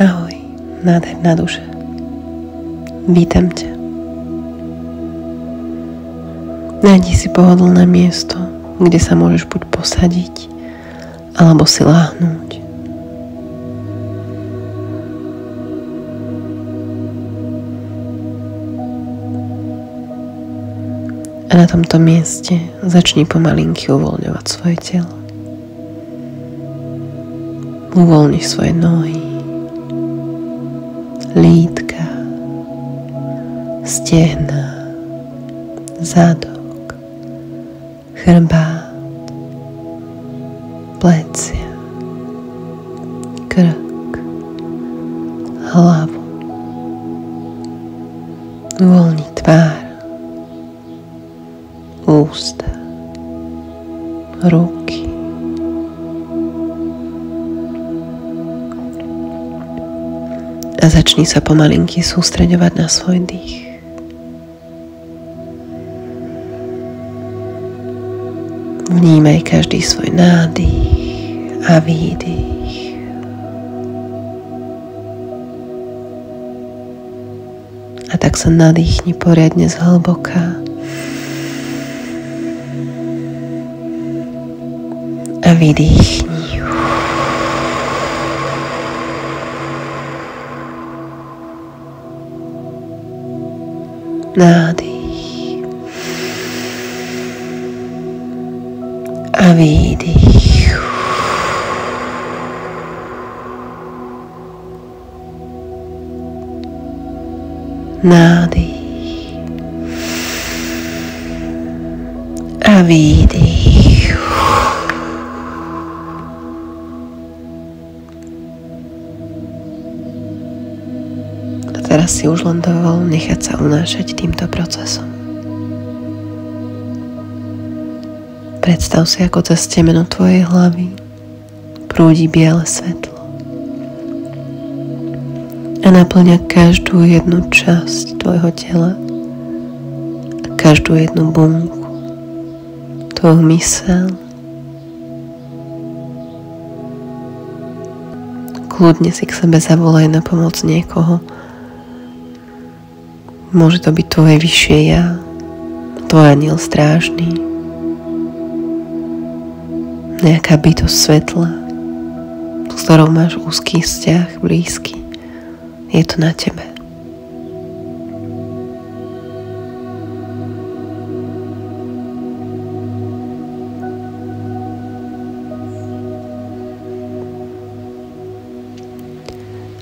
Ahoj, nádherná duša. Vítam ťa. Nájdi si pohodlné miesto, kde sa môžeš buď posadiť, alebo si láhnuť. A na tomto mieste začni pomalinky uvoľňovať svoje telo. Uvoľni svoje nohy, lítka, stehná, zadok, chrbát, plecia, krk, hlavu. Uvoľni tvár, ústa, ruky. A začni sa pomalinky sústreďovať na svoj dých. Vnímaj každý svoj nádych a výdych. A tak sa nadýchni poriadne zhlboka. A vydýchni. Nádych a výdych. Nádych a výdych. Teraz si už len dovol nechať sa unášať týmto procesom. Predstav si, ako cez temeno tvojej hlavy prúdi biele svetlo a naplňa každú jednu časť tvojho tela a každú jednu bunku, tvoju myseľ. Kľudne si k sebe zavolaj na pomoc niekoho. Môže to byť tvoje vyššie ja, tvoj anjel strážny, nejaká bytosť svetla, s ktorou máš úzky vzťah, blízky. Je to na tebe.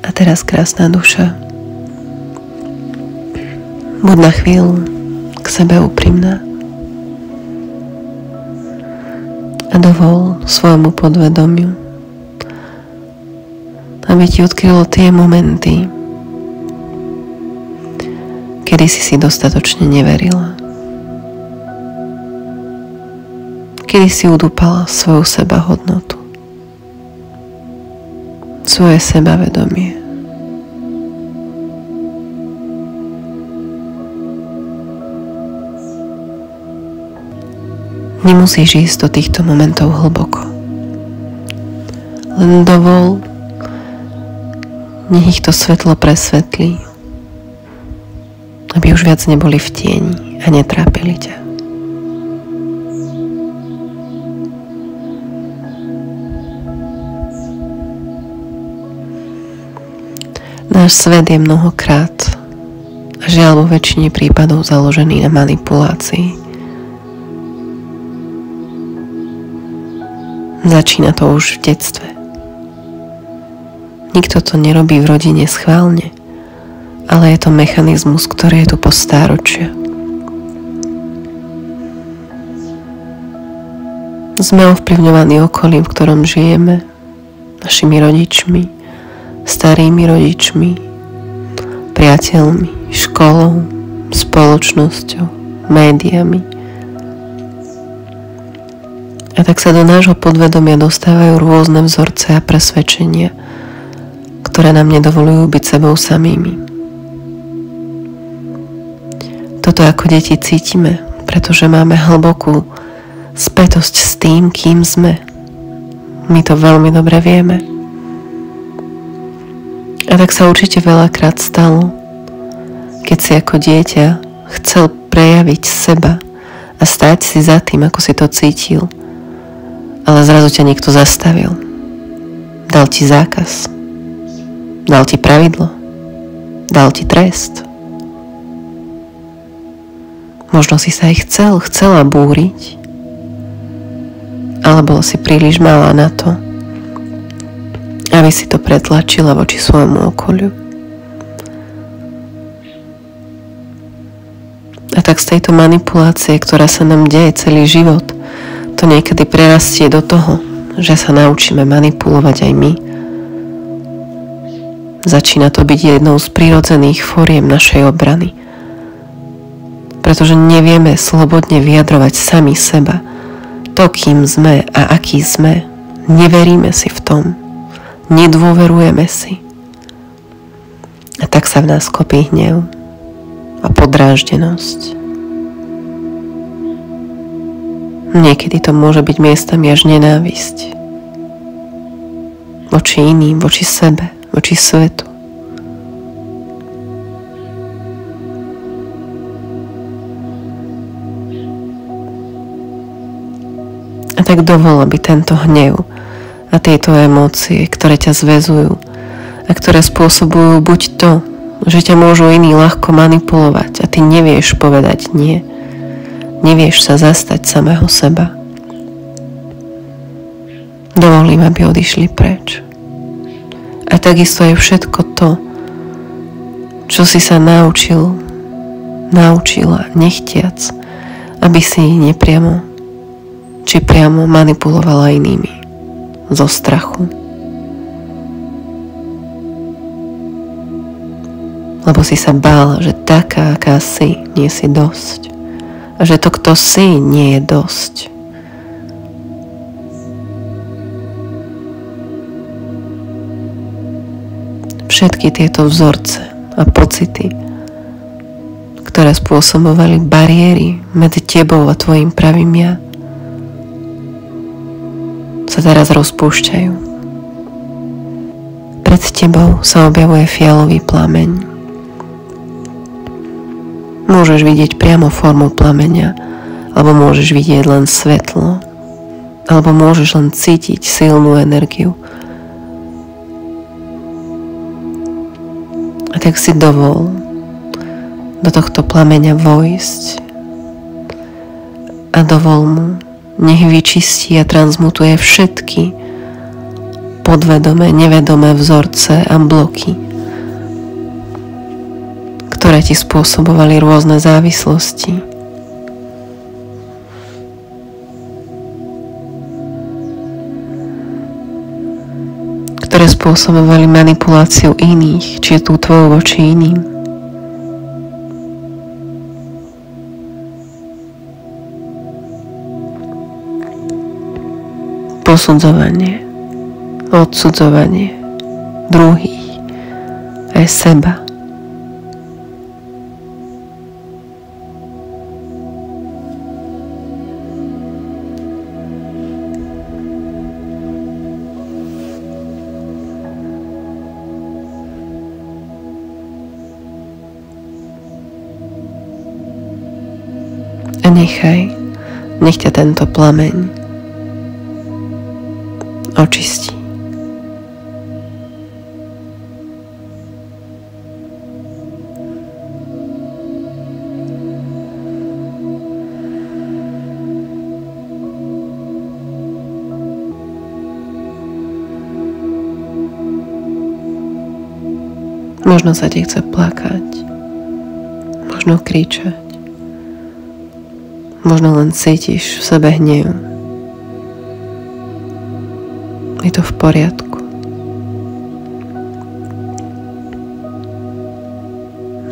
A teraz, krásna duša, buď na chvíľu k sebe úprimná a dovol svojmu podvedomiu, aby ti odkrylo tie momenty, kedy si dostatočne neverila, kedy si udúpala svoju sebahodnotu, svoje sebavedomie. Nemusíš ísť do týchto momentov hlboko. Len dovol, nech ich to svetlo presvetlí, aby už viac neboli v tieni a netrápili ťa. Náš svet je mnohokrát a žiaľ vo väčšine prípadov založený na manipulácii. Začína to už v detstve. Nikto to nerobí v rodine schválne, ale je to mechanizmus, ktorý je tu po stáročia. Sme ovplyvňovaní okolím, v ktorom žijeme, našimi rodičmi, starými rodičmi, priateľmi, školou, spoločnosťou, médiami. A tak sa do nášho podvedomia dostávajú rôzne vzorce a presvedčenia, ktoré nám nedovolujú byť sebou samými. Toto ako deti cítime, pretože máme hlbokú spätosť s tým, kým sme. My to veľmi dobre vieme. A tak sa určite veľakrát stalo, keď si ako dieťa chcel prejaviť seba a stáť si za tým, ako si to cítil, ale zrazu ťa niekto zastavil. Dal ti zákaz. Dal ti pravidlo. Dal ti trest. Možno si sa aj chcela búriť, ale bolo si príliš malá na to, aby si to pretlačila voči svojmu okoliu. A tak z tejto manipulácie, ktorá sa nám deje celý život, to niekedy prerastie do toho, že sa naučíme manipulovať aj my. Začína to byť jednou z prirodzených foriem našej obrany. Pretože nevieme slobodne vyjadrovať sami seba. To, kým sme a aký sme, neveríme si v tom. Nedôverujeme si. A tak sa v nás kopí hnev a podráždenosť. Niekedy to môže byť miestami až nenávisť. Voči iným, voči sebe, voči svetu. A tak dovol, aby tento hnev a tieto emócie, ktoré ťa zväzujú a ktoré spôsobujú buď to, že ťa môžu iní ľahko manipulovať a ty nevieš povedať nie, nevieš sa zastať samého seba. Dovolím, aby odišli preč. A takisto je všetko to, čo si sa naučila nechtiac, aby si nepriamo či priamo manipulovala inými zo strachu. Lebo si sa bála, že taká, aká si, nie si dosť. A že to, kto si, nie je dosť. Všetky tieto vzorce a pocity, ktoré spôsobovali bariéry medzi tebou a tvojim pravým ja, sa teraz rozpúšťajú. Pred tebou sa objavuje fialový plameň. Môžeš vidieť priamo formu plameňa, alebo môžeš vidieť len svetlo, alebo môžeš len cítiť silnú energiu. A tak si dovol do tohto plameňa vojsť a dovol mu, nech vyčistí a transmutuje všetky podvedomé, nevedomé vzorce a bloky, ktoré ti spôsobovali rôzne závislosti. Ktoré spôsobovali manipuláciu iných, či je tú tvoju voči iným. Posudzovanie, odsudzovanie druhých aj seba. A nech ťa tento plameň očistí. Možno sa ti chce plakať, možno kričať, možno len cítiš v sebe hnev. Je to v poriadku.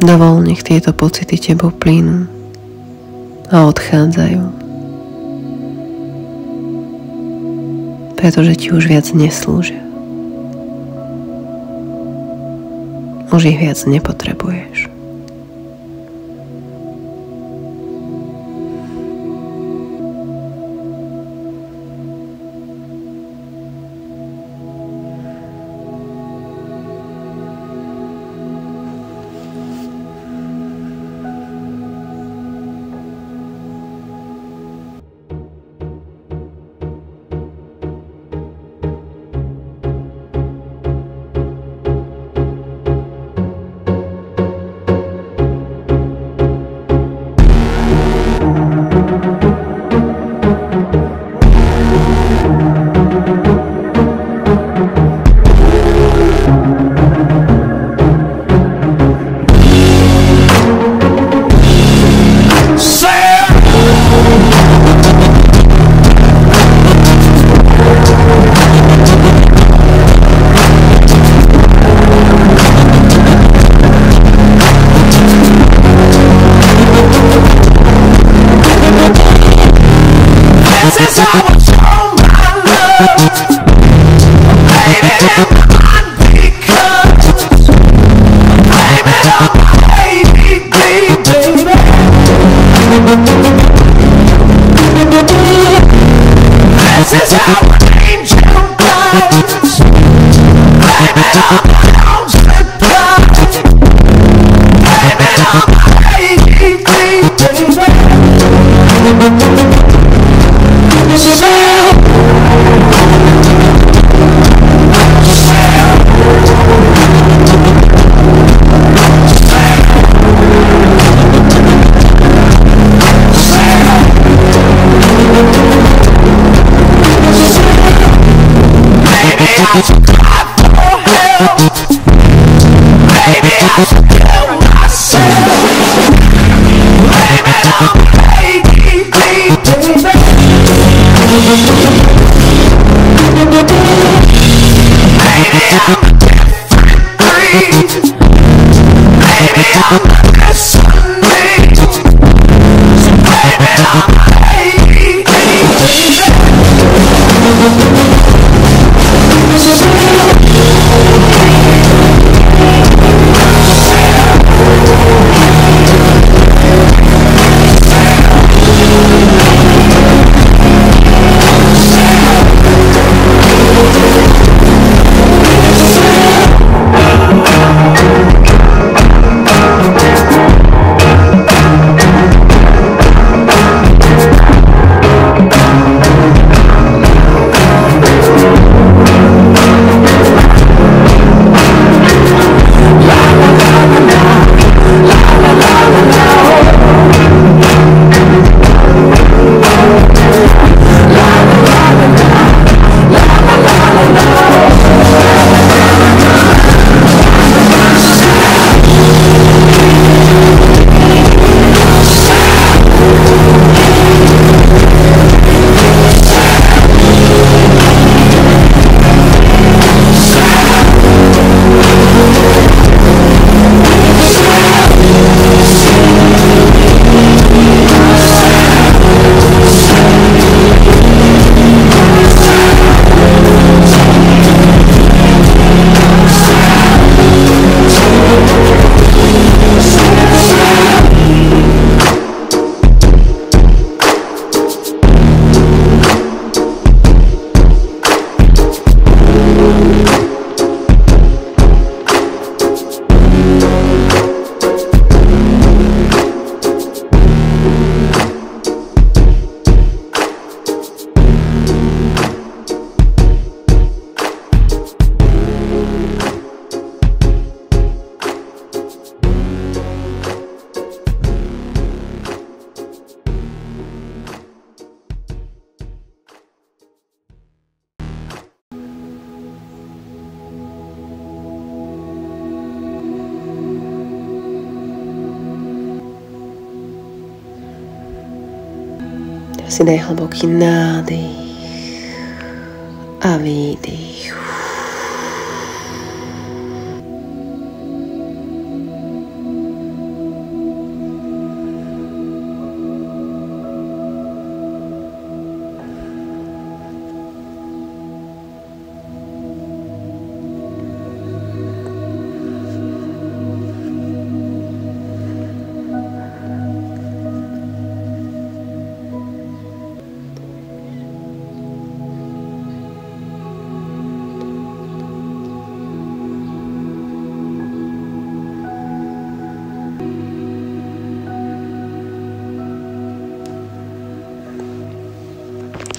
Dovol, nech tieto pocity tebou plynú a odchádzajú. Pretože ti už viac neslúžia. Už ich viac nepotrebuješ. Si daj hlboký nádych a výdych.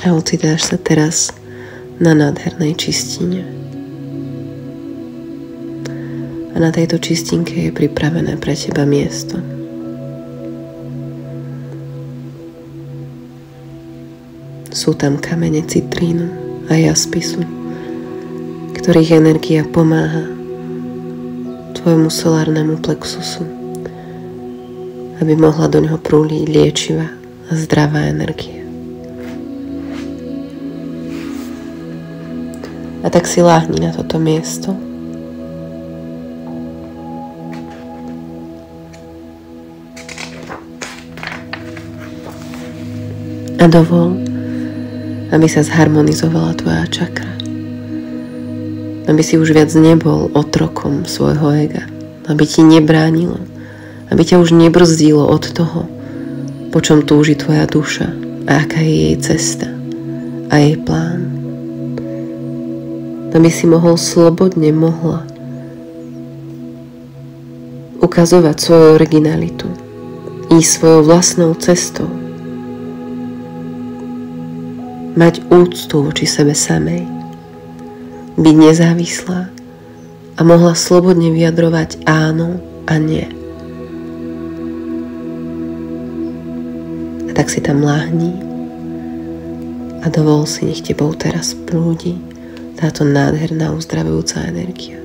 A ocitáš sa teraz na nádhernej čistine. A na tejto čistinke je pripravené pre teba miesto. Sú tam kamene citrínu a jaspisu, ktorých energia pomáha tvojmu solárnemu plexusu, aby mohla do ňoho prúliť liečivá a zdravá energia. A tak si láhni na toto miesto. A dovol, aby sa zharmonizovala tvoja čakra. aby si už viac nebol otrokom svojho ega, aby ti nebránilo, aby ťa už nebrzdilo od toho, po čom túži tvoja duša a aká je jej cesta a jej plán. Aby si mohla ukazovať svoju originalitu, ísť svojou vlastnou cestou, mať úctu voči sebe samej, byť nezávislá a mohla slobodne vyjadrovať áno a nie. A tak si tam láhni a dovol si, nech tebou teraz prúdi táto nádherná uzdravujúca energia.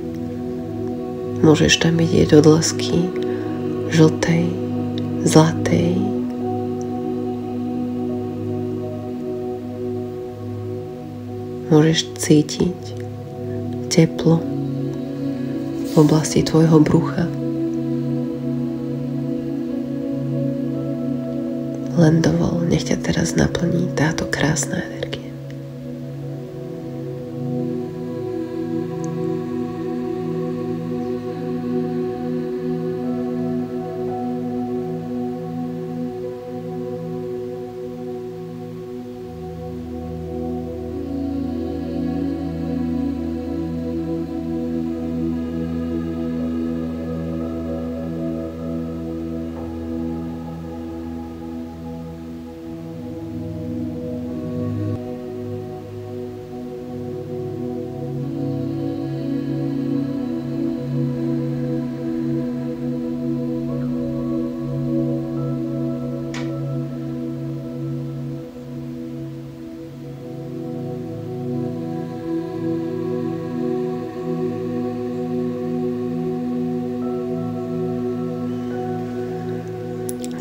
Môžeš tam vidieť odlesky žltej, zlatej, môžeš cítiť teplo v oblasti tvojho brucha. Len dovol, nech ťa teraz naplní táto krásna energia.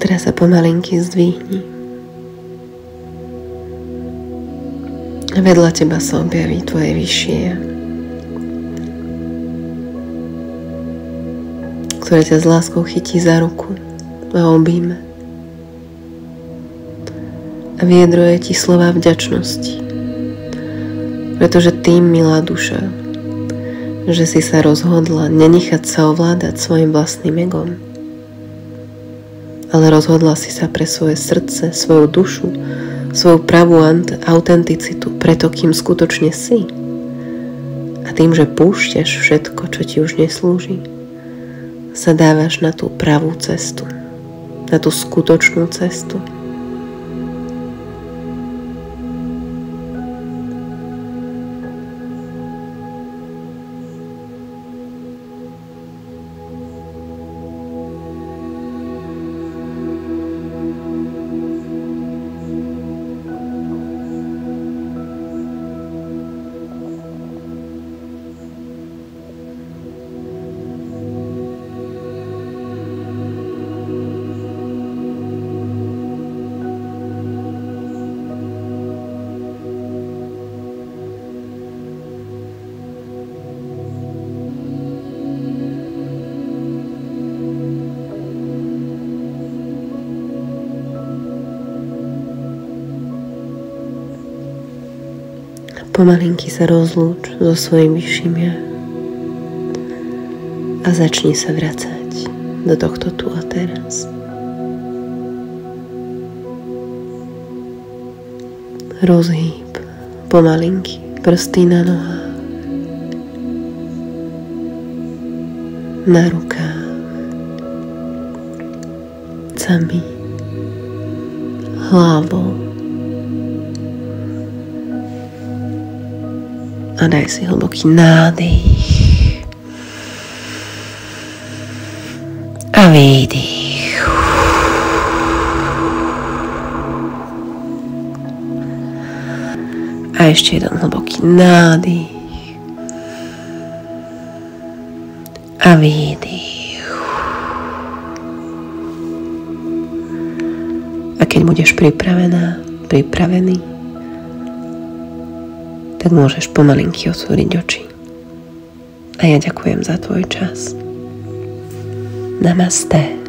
Teraz sa pomalinky zdvihni. Vedľa teba sa objaví tvoje vyššie ja, ktoré ťa s láskou chytí za ruku a objíme. A vyjadruje ti slová vďačnosti, pretože ty, milá duša, že si sa rozhodla nenechať sa ovládať svojim vlastným egom, ale rozhodla si sa pre svoje srdce, svoju dušu, svoju pravú autenticitu, preto kým skutočne si. A tým, že púšťaš všetko, čo ti už neslúži, sa dávaš na tú pravú cestu, na tú skutočnú cestu. Pomalinky sa rozlúč so svojím vyšším ja a začni sa vracať do tohto tu a teraz. Rozhýb pomalinky prsty na nohách, na rukách, cami, hlavou. A daj si hlboký nádych a výdych. A ešte jeden hlboký nádych a výdych. A keď budeš pripravený, tak môžeš pomalinky otvoriť oči. A ja ďakujem za tvoj čas. Namaste.